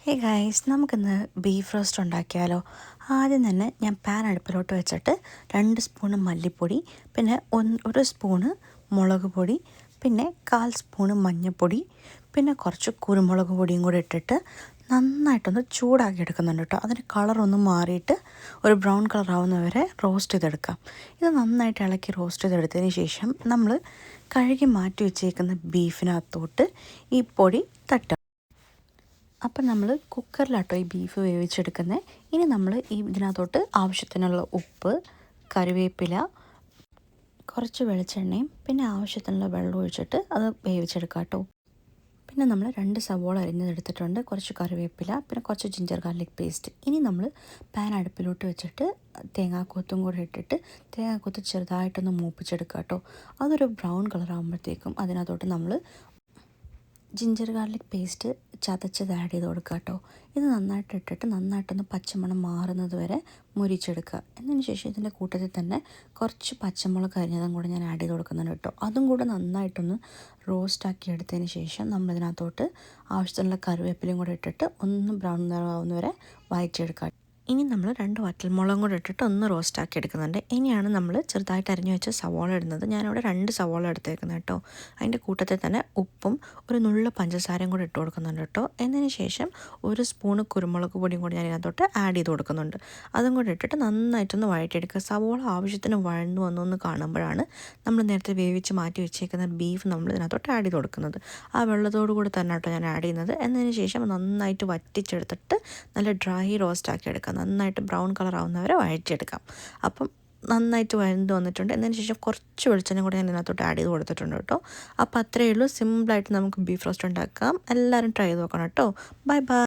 Hey guys, നമുക്കിന്ന് beef roast ഉണ്ടാക്കിയാലോ. ആദ്യം തന്നെ ഞാൻ പാൻ അടുപ്പിലോട്ട് വെച്ചിട്ട് 2 സ്പൂണ് മല്ലിപ്പൊടി, പിന്നെ 1 സ്പൂണ് മുളക് പൊടി, പിന്നെ 1/4 സ്പൂണ് മഞ്ഞൾപ്പൊടി, പിന്നെ കുറച്ച് കുരുമുളക് പൊടിയും കൂടി ഇട്ടിട്ട് നന്നായിട്ടൊന്ന് ചൂടാക്കി എടുക്കുന്നുണ്ട് കേട്ടോ. അതിൻ്റെ കളറൊന്ന് മാറിയിട്ട് ഒരു ബ്രൗൺ കളർ ആവുന്നവരെ റോസ്റ്റ് ചെയ്തെടുക്കാം. ഇത് നന്നായിട്ട് ഇളക്കി റോസ്റ്റ് ചെയ്തെടുത്തതിന് ശേഷം നമ്മൾ കഴുകി മാറ്റി വെച്ചേക്കുന്ന ബീഫിനകത്തോട്ട് ഈ പൊടി തട്ടുക. അപ്പം നമ്മൾ കുക്കറിലാട്ടോ ഈ ബീഫ് വേവിച്ചെടുക്കുന്നത്. ഇനി നമ്മൾ ഇതിനകത്തോട്ട് ആവശ്യത്തിനുള്ള ഉപ്പ്, കറിവേപ്പില, കുറച്ച് വെളിച്ചെണ്ണയും പിന്നെ ആവശ്യത്തിനുള്ള വെള്ളം ഒഴിച്ചിട്ട് അത് വേവിച്ചെടുക്കാം കേട്ടോ. പിന്നെ നമ്മൾ 2 സവോള അരിഞ്ഞതെടുത്തിട്ടുണ്ട്, കുറച്ച് കറിവേപ്പില, പിന്നെ കുറച്ച് ജിഞ്ചർ ഗാർലിക് പേസ്റ്റ്. ഇനി നമ്മൾ പാൻ അടുപ്പിലോട്ട് വെച്ചിട്ട് തേങ്ങാക്കൊത്തും കൂടെ ഇട്ടിട്ട് തേങ്ങാക്കൊത്ത് ചെറുതായിട്ടൊന്ന് മൂപ്പിച്ചെടുക്കാം കേട്ടോ. അതൊരു ബ്രൗൺ കളർ ആകുമ്പോഴത്തേക്കും അതിനകത്തോട്ട് നമ്മൾ ജിഞ്ചർ ഗാർലിക് പേസ്റ്റ് ചതച്ചത് ആഡ് ചെയ്ത് കൊടുക്കുക കേട്ടോ. ഇത് നന്നായിട്ട് ഇട്ടിട്ട് നന്നായിട്ടൊന്ന് പച്ചമണം മാറുന്നത് വരെ മുരിച്ചെടുക്കുക. എന്നതിന് ശേഷം ഇതിൻ്റെ കൂട്ടത്തിൽ തന്നെ കുറച്ച് പച്ചമുളക് അരിഞ്ഞതും കൂടെ ഞാൻ ആഡ് ചെയ്ത് കൊടുക്കുന്നുണ്ട് കേട്ടോ. അതും കൂടെ നന്നായിട്ടൊന്ന് റോസ്റ്റാക്കി എടുത്തതിന് ശേഷം നമ്മളിതിനകത്തോട്ട് ആവശ്യത്തിനുള്ള കറിവേപ്പിലയും കൂടെ ഇട്ടിട്ട് ഒന്ന് ബ്രൗൺ നിറമാവുന്നവരെ വഴറ്റിയെടുക്കുക. ഇനി നമ്മൾ 2 വറ്റൽമുളകും കൂടെ ഇട്ടിട്ട് ഒന്ന് റോസ്റ്റാക്കി എടുക്കുന്നുണ്ട്. ഇനിയാണ് നമ്മൾ ചെറുതായിട്ട് അരിഞ്ഞു വെച്ച സവോള ഇടുന്നത്. ഞാനിവിടെ 2 സവോള എടുത്തേക്കുന്നത് കേട്ടോ. അതിൻ്റെ കൂട്ടത്തിൽ തന്നെ ഉപ്പും ഒരു നുള്ള പഞ്ചസാരയും കൂടെ ഇട്ട് കൊടുക്കുന്നുണ്ട് കേട്ടോ. എന്നതിന് ശേഷം 1 സ്പൂണ് കുരുമുളക് പൊടിയും കൂടി ഞാൻ ഇതിനകത്തോട്ട് ആഡ് ചെയ്ത് കൊടുക്കുന്നുണ്ട്. അതും കൂടെ ഇട്ടിട്ട് നന്നായിട്ടൊന്ന് വഴറ്റിയെടുക്കുക. സവോള ആവശ്യത്തിന് വഴന്നു വന്നൊന്ന് കാണുമ്പോഴാണ് നമ്മൾ നേരത്തെ വേവിച്ച് മാറ്റി വെച്ചേക്കുന്ന ബീഫ് നമ്മൾ ഇതിനകത്തോട്ട് ആഡ് ചെയ്ത് കൊടുക്കുന്നത്. ആ വെള്ളത്തോടു കൂടി തന്നെ കേട്ടോ ഞാൻ ആഡ് ചെയ്യുന്നത്. എന്നതിന് ശേഷം നന്നായിട്ട് വറ്റിച്ചെടുത്തിട്ട് നല്ല ഡ്രൈ റോസ്റ്റാക്കി എടുക്കുക. നന്നായിട്ട് ബ്രൗൺ കളർ ആവുന്നവരെ വഴറ്റിയെടുക്കാം. അപ്പം നന്നായിട്ട് വഴണ്ട് വന്നിട്ടുണ്ട്. എന്നതിന് ശേഷം കുറച്ച് വെളിച്ചെണ്ണ കൂടെ ഞാൻ ഇതിനകത്തോട്ട് ആഡ് ചെയ്ത് കൊടുത്തിട്ടുണ്ട് കേട്ടോ. അപ്പോൾ അത്രയേ ഉള്ളൂ. സിമ്പിളായിട്ട് നമുക്ക് ബീഫ് റോസ്റ്റ് ഉണ്ടാക്കാം. എല്ലാവരും ട്രൈ ചെയ്ത് നോക്കണം കേട്ടോ. Bye bye.